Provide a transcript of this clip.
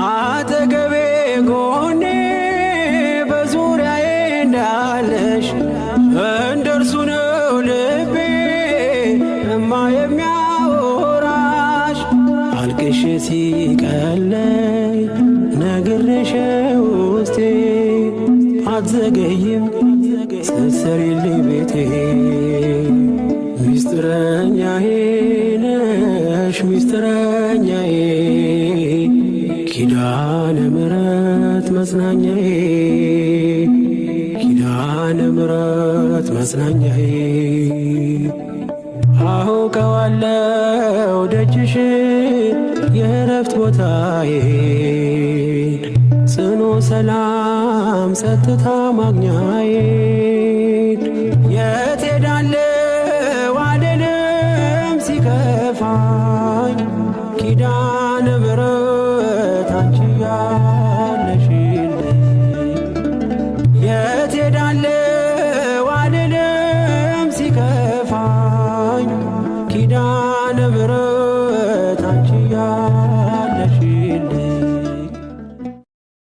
አጠገቤ ጎኔ በዙሪያዬ እንዳለሽ እንደርሱ ነው ልቤ እማ የሚያወራሽ። አልቅሼ ሲቀለይ ነግሬሽ ውስጤ አትዘገይም ስትሰሪልኝ ቤቴ። ሚስጥረኛዬ ነሽ ሚስጥረኛዬ ኪዳነ ምሕረት መጽናኛዬ ኪዳነ ምሕረት መጽናኛዬ። አውቀዋለሁ ደጅሽን የእረፍት ቦታዬን ጽኑ ሰላም ጸጥታ ማግኛዬን። የት ሄዳለሁ አልልም ሲከፋኝ ኪዳነ ምሕረት አንቺ ያለሽልኝ። የት ሄዳለሁ አልልም ሲከፋኝ ኪዳነ ምሕረት